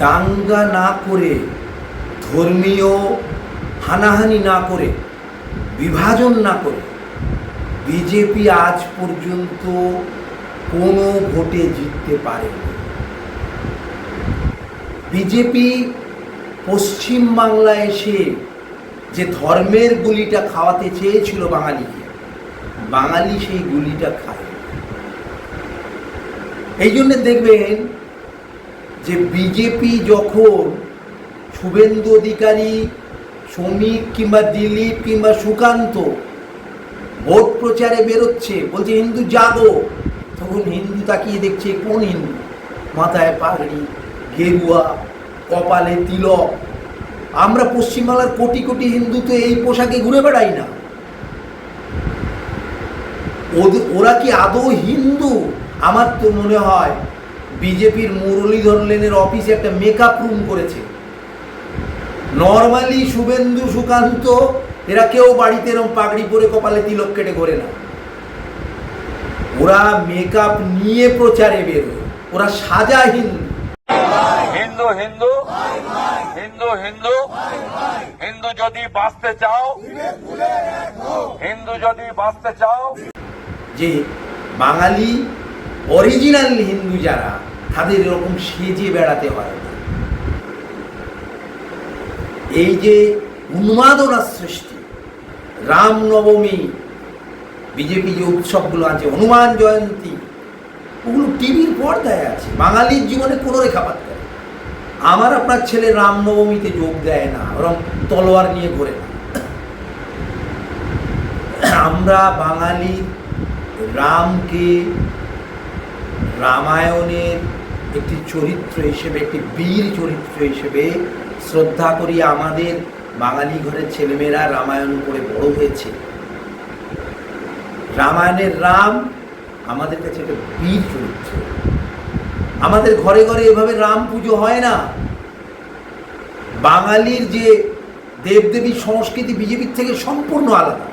দাঙ্গা না করে, ধর্মীয় হানাহানি না করে, বিভাজন না করে বিজেপি আজ পর্যন্ত কোনো ভোটে জিততে পারেনি। বিজেপি পশ্চিম বাংলায় এসে যে ধর্মের গুলিটা খাওয়াতে চেয়েছিল বাঙালিকে, বাঙালি সেই গুলিটা খায়। এই জন্য দেখবেন যে বিজেপি যখন শুভেন্দু অধিকারী, শ্রমিক কিংবা দিলীপ কিংবা সুকান্ত ভোট প্রচারে বেরোচ্ছে, বলছে হিন্দু জাগো, তখন হিন্দু তাকিয়ে দেখছে কোন হিন্দু, মাথায় পাগড়ি, গেরুয়া, কপালে তিলক। আমরা পশ্চিমবাংলার কোটি কোটি হিন্দু তো এই পোশাকে ঘুরে বেড়াই না। ওরা কি আদৌ হিন্দু? আমার তো মনে হয় বিজেপির মুরলীধর লেনের অফিসে একটা মেকআপ রুম করেছে। নর্মালি শুভেন্দু সুকান্ত এরা কেউ বাড়িতে এরকম পাগড়ি পরে কপালে তিলক কেটে ঘোরে না। ওরা মেকআপ নিয়ে প্রচারে বেরোয়, ওরা সাজা হিন্দু। হিন্দু হিন্দু হিন্দু হিন্দু হিন্দু যদি বাঁচতে চাও, হিন্দু যদি বাঁচতে চাও, যে বাঙালি অরিজিনাল হিন্দু যারা, তাদের এরকম সেজে বেড়াতে হয় না। এই যে উন্মাদনা সৃষ্টি, রামনবমী, বিজেপি যে উৎসবগুলো আছে, হনুমান জয়ন্তী, ওগুলো টিভির পর্দায় আছে, বাঙালির জীবনে কোনো রেখাপাত করে। আমার আপনার ছেলে রামনবমীতে যোগ দেয় না, বরং তলোয়ার নিয়ে ঘোরে না। আমরা বাঙালি রামকে রামায়ণের একটি চরিত্র হিসেবে, একটি বীর চরিত্র হিসেবে শ্রদ্ধা করি। আমাদের বাঙালি ঘরের ছেলেমেয়েরা রামায়ণ পড়ে বড় হয়েছে। রামায়ণের রাম আমাদের কাছে একটা বীর চরিত্র। আমাদের ঘরে ঘরে এভাবে রাম পুজো হয় না। বাঙালির যে দেবদেবী সংস্কৃতি বিজেপির থেকে সম্পূর্ণ আলাদা।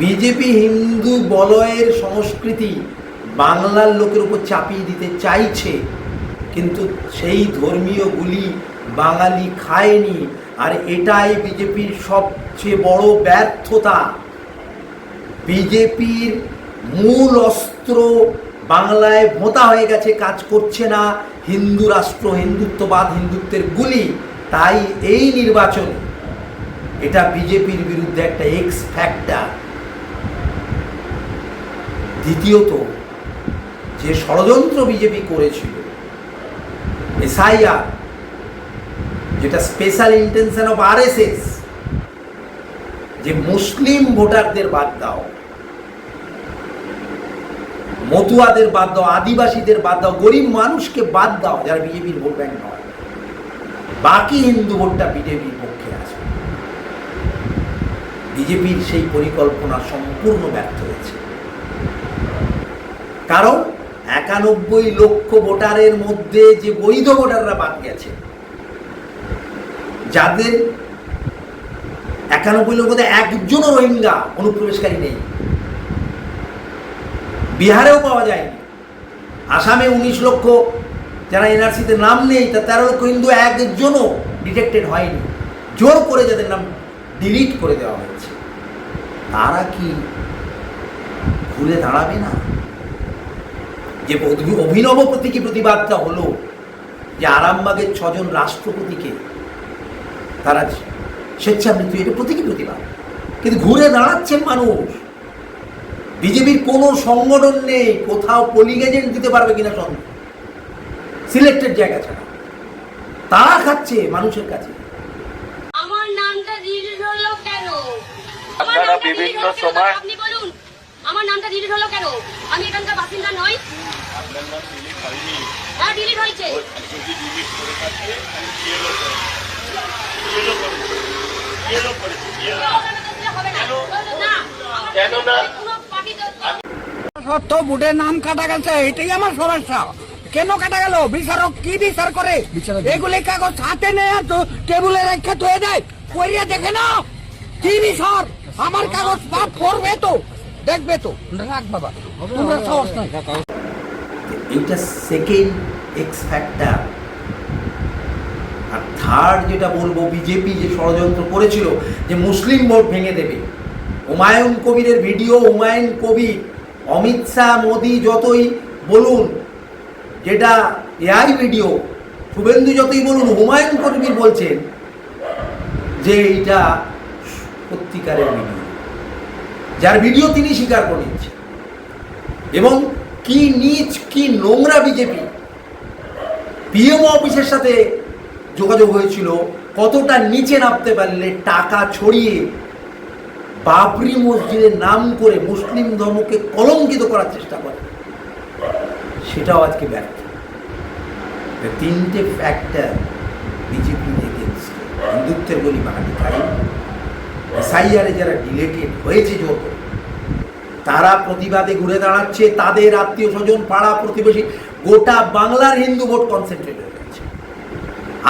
বিজেপি হিন্দু বলয়ের সংস্কৃতি বাংলার লোকের উপর চাপিয়ে দিতে চাইছে, কিন্তু সেই ধর্মীয়গুলি বাঙালি খায়নি। আর এটাই বিজেপির সবচেয়ে বড় ব্যর্থতা। বিজেপির মূল অস্ত্র বাংলায় ভোঁতা হয়ে গেছে, কাজ করছে না। হিন্দু রাষ্ট্র, হিন্দুত্ববাদ, হিন্দুত্বের গুলি। তাই এই নির্বাচন এটা বিজেপির বিরুদ্ধে একটা এক্স ফ্যাক্টর। দ্বিতীয়ত, যে ষড়যন্ত্র বিজেপি করেছিল এসআইআর, যেটা স্পেশাল ইন্টেনশন অফ আরএসএস, যে মুসলিম ভোটারদের বাদ দাও, মতুয়াদের বাদ দাও, আদিবাসীদের বাদ দাও, গরিব মানুষকে বাদ দাও যারা বিজেপির ভোট ব্যাংক নয়, বাকি হিন্দু ভোটটা বিজেপির পক্ষে আসবে। বিজেপির সেই পরিকল্পনা সম্পূর্ণ ব্যর্থ হয়েছে। কারণ 91 লক্ষ ভোটারের মধ্যে যে বৈধ ভোটাররা বাদ গেছে, যাদের 91 লক্ষ মধ্যে একজনও রোহিঙ্গা অনুপ্রবেশকারী নেই, বিহারেও পাওয়া যায়নি। আসামে 19 লক্ষ যারা এনআরসিতে নাম নেই, তা 13 লক্ষ হিন্দু একজনও ডিটেক্টেড হয়নি। জোর করে যাদের নাম ডিলিট করে দেওয়া হয়েছে, তারা কি ঘুরে দাঁড়াবে না? যে অভিনব প্রতীকী প্রতিবাদটা হলো, যে আরামবাগের 6 জন রাষ্ট্রপতিকে তারা স্বেচ্ছামৃত্যু, এটা প্রতীকী প্রতিবাদ। কিন্তু ঘুরে দাঁড়াচ্ছেন মানুষ। বিজেপির কোনো সংগঠন নেই কোথাও পোলিং এজেন্ট দিতে পারবে কিনা সন্দেহ, সিলেক্টেড জায়গা ছাড়া। তারা খাচ্ছে মানুষের কাছে। আমার নামটা ডিলিট হলো কেন? আপনারা বিভিন্ন সময়, আপনি বলুন, আমার নামটা ডিলিট হলো কেন? আমি এখানকার বাসিন্দা নই। আপনার নাম ডিলিট হয়নি। হ্যাঁ, ডিলিট হয়েছে। যদি ডিলিট করে থাকে কেন না? সত্য ভোটের নাম কাটা গেছে, এটাই আমার সমস্যা। কেন কাটা গেল? বিচারক কি বিচার করে? এগুলি কাগজ হাতে নেয় তো টেবিলে রেখে ধুয়ে দেয়, করিয়া দেখে না কি বিচার। আমার কাগজ পাপ করবে তো, দেখবে তো, রাখ বাবা, তোমরা সাহস নাই। এইটা সেকেন্ড এক্স ফ্যাক্টর। আর থার্ড যেটা বলবো, বিজেপি যে ষড়যন্ত্র করেছিল যে মুসলিম ভোট ভেঙে দেবে, হুমায়ুন কবিরের ভিডিও, হুমায়ুন কবির, অমিত শাহ, মোদি যতই বলুন, যেটা এআই ভিডিও, শুভেন্দু যতই বলুন, হুমায়ুন কবির বলছেন যে এইটা সত্যিকারের ভিডিও, যার ভিডিও তিনি স্বীকার করে নিচ্ছেন। এবং কি নীচ, কি নোংরা বিজেপি। পিএমও অফিসের সাথে যোগাযোগ হয়েছিল, কতটা নিচে নামতে পারলে টাকা ছড়িয়ে বাবরি মসজিদের নাম করে মুসলিম ধর্মকে কলঙ্কিত করার চেষ্টা করে, সেটাও আজকে ব্যর্থ। তিনটে ফ্যাক্টর বিজেপি এগেনস্ট, হিন্দুত্বের বলি বাঙালি ক্রাইম, এসআইআরে যারা ডিলেটেড হয়েছে যত, তারা প্রতিবাদে ঘুরে দাঁড়াচ্ছে, তাদের আত্মীয় স্বজন, পাড়া প্রতিবেশী, গোটা বাংলার হিন্দু ভোট কনসেন্ট্রেট হয়ে যাচ্ছে।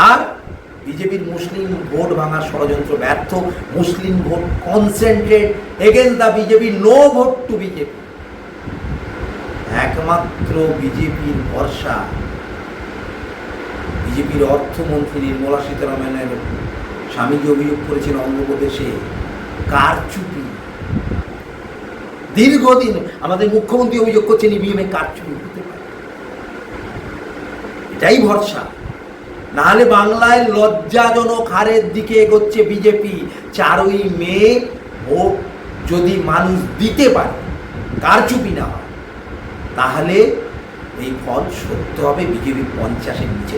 আর বিজেপির মুসলিম ভোট ভাঙার ষড়যন্ত্র ব্যর্থ, Muslim vote concentrate against the BJP, no vote to BJP. একমাত্র বিজেপির ভরসা, বিজেপির অর্থমন্ত্রী নির্মলা সীতারামনের স্বামীজি অভিযোগ করেছেন অন্ধ্রপ্রদেশে কারচুপি। দীর্ঘদিন আমাদের মুখ্যমন্ত্রী অভিযোগ করছেন ইভিএমে কারচুপি হতে পারে, এটাই ভরসা। নাহলে বাংলায় লজ্জাজনক হারের দিকে এগোচ্ছে বিজেপি। 4ই মে ভোট যদি মানুষ দিতে পারে, কারচুপি না হয়, তাহলে এই ফল সত্য হবে, বিজেপি 50-এর নিচে।